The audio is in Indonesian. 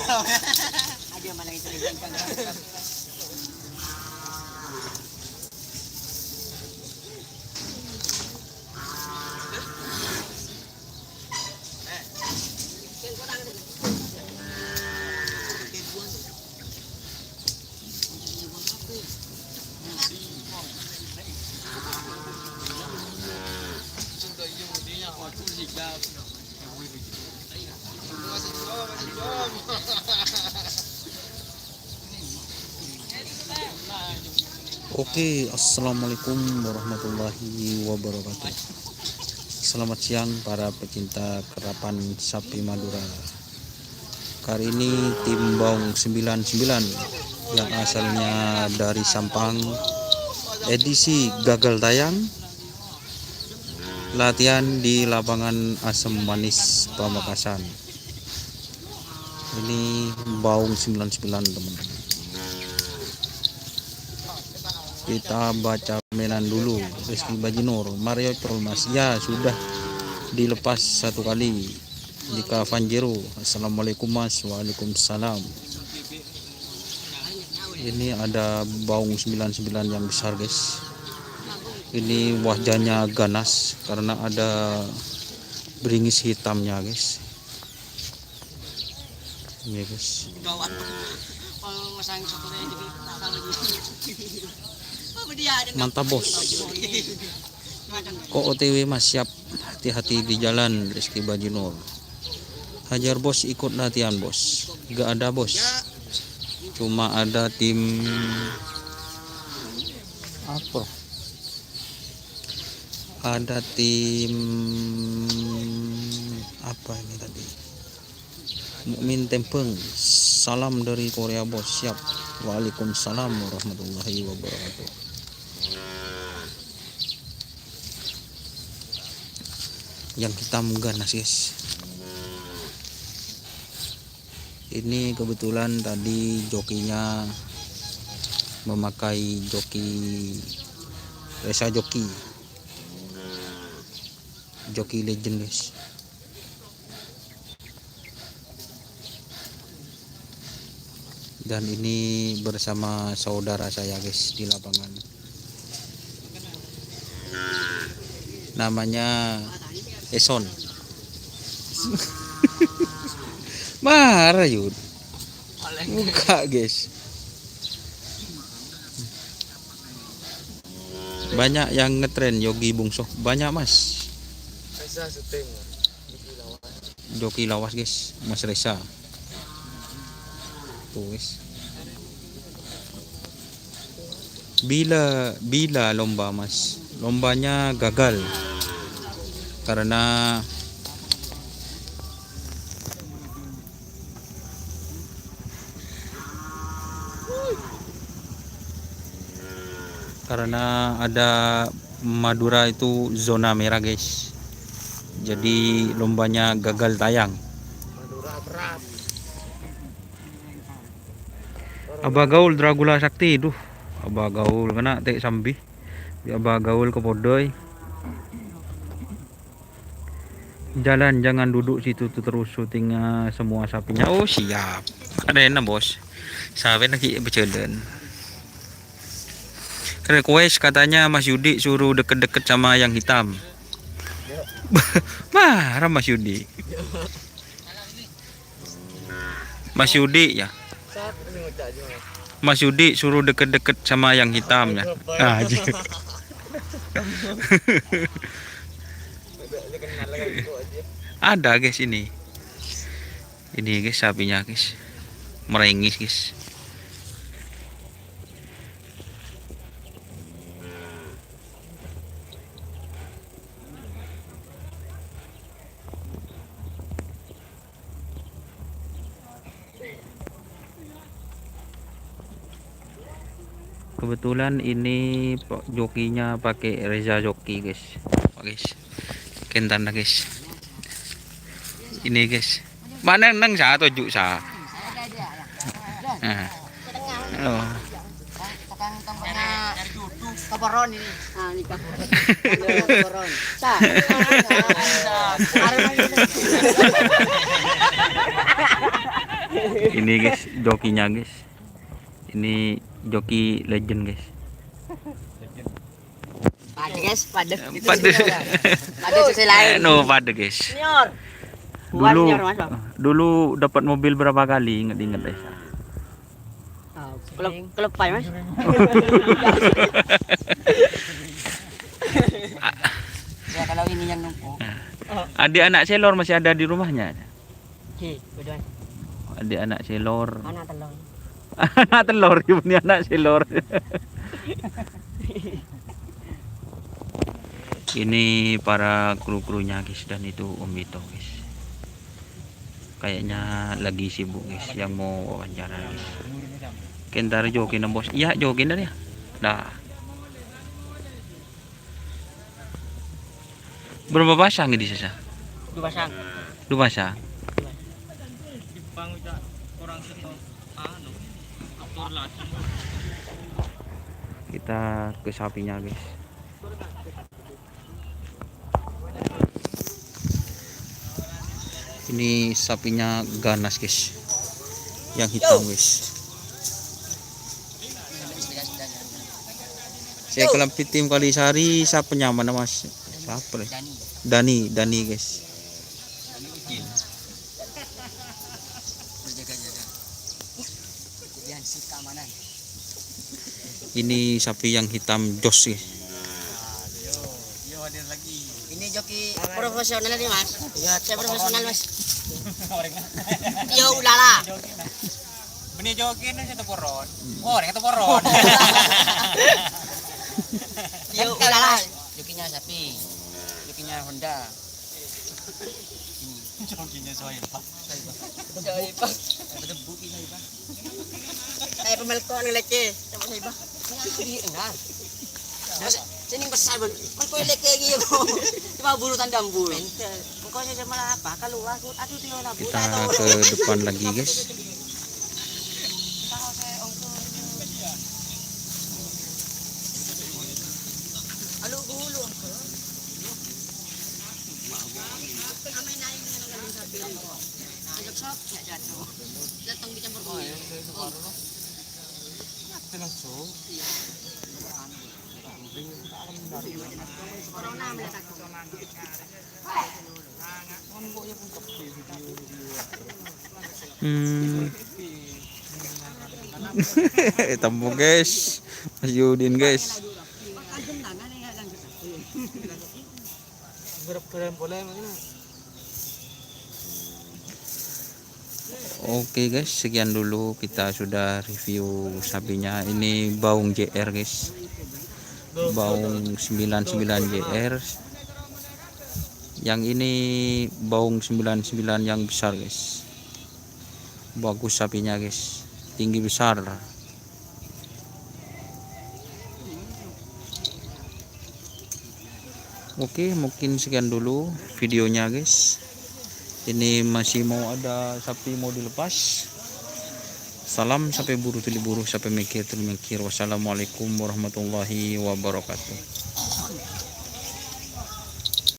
Ada mana itu kan. Oke, assalamualaikum warahmatullahi wabarakatuh. Selamat siang para pecinta kerapan sapi Madura. Kali ini tim Baung 99 yang asalnya dari Sampang, edisi gagal tayang, latihan di lapangan Asem Manis Pamekasan. Ini Baung 99 teman-teman. Kita baca mainan dulu. Rizky Bajinur, Mario Trolmas, ya sudah dilepas satu kali. Jika Vanjero, assalamualaikum mas. Waalaikumsalam. Ini ada Baung 99 yang besar guys. Ini wajahnya ganas karena ada beringis hitamnya guys. Ini guys. Mantap bos. Kok OTW mas, siap, hati-hati di jalan. Rizky Bajinur, hajar bos, ikut latihan bos. Gak ada bos, cuma ada tim apa, ada tim apa ini tadi, Mukmin Tempeng. Salam dari Korea bos, siap. Waalaikumsalam warahmatullahi wabarakatuh. Yang hitam ganas guys. Ini kebetulan tadi jokinya memakai joki Resa joki legend guys. Dan ini bersama saudara saya guys di lapangan, namanya Eson. Marah yud muka guys. Banyak yang ngetren Yogi Bungso, banyak mas. Joki lawas guys, Mas Reza tuh guys. Bila lomba mas, lombanya gagal karena ada Madura itu zona merah guys, jadi lombanya gagal tayang. Abah gaul Dragula Sakti, duh abah gaul kena tek sambi, abah gaul ke podoi. Jalan, jangan duduk situ tuh, terus syuting semua sapinya. Oh siap, ada enak bos, sapi lagi berjalan. Request katanya Mas Yudi suruh deket-deket sama yang hitam. Marah Mas Yudi. Mas Yudi ya, Mas Yudi suruh deket-deket sama yang hitam ya. Ada guys, ini guys sapinya guys, merengis guys. Kebetulan ini jokinya pakai Reza joki guys. Kentan guys. Ini guys. Mana nang sa tujuk sa. Oh. Kaporon ini. Ah, ini kaporon. Sa. Ini guys, jokinya guys. Ini joki legend guys. Pade guys, pade. Pade. Pade susu lain. No, pade guys. Senior. Buat Dulu, senior Mas Bang. dulu dapat mobil berapa kali? Ingat-ingat guys. Kelepai Mas. Ya kalau ini yang numpuk. Adik anak selor masih ada di rumahnya. Berdua. Adik anak selor. Anak telur. Anak telur, ini anak selor. Ini para kru-krunya guys, dan itu Om Vito guys. Kayaknya lagi sibuk guys, yang mau wawancara guys. Kentar jokin bos. Iya, jokin dah ya. Dah. Berapa pasang ini sisa? 2 pasang. 2 pasang. Kita ke sapinya guys. Ini sapinya ganas guys, yang hitam guys. Saya kelampit tim Kalisari, siapa nyaman mas? Siapa deh? Dani guys. Ini sapi yang hitam jos guys. Ini joki profesional nih Mas. Iya, saya profesional Mas. Yo ulala. Benih jokin saya teporon. Oh, orang teporon. Yo ulala. Jokinya sapi. Jokinya Honda. Jokinya Soepa. Soepa. Ada buki Soepa. Kayak pemelkon ngelece. Coba Soepa. Ini enggak. Sini besar bun, kau elek kayak gitu, cuma buru tandang buru. Kau saja malah apa? Kalau aku tiada lah. Kita ke depan lagi guys. Alu bulu. Datang dicampur bulu. Tempo guys, Mas Yudin guys. Oke guys, sekian dulu kita sudah review sapinya. Ini Baung JR guys, Baung 99 JR. Yang ini Baung 99 yang besar guys. Bagus sapinya guys, tinggi besar. Oke, mungkin sekian dulu videonya guys. Ini masih mau ada sapi mau dilepas. Salam sampai buru tuli buru, sampai mikir tuli mikir. Wassalamualaikum warahmatullahi wabarakatuh.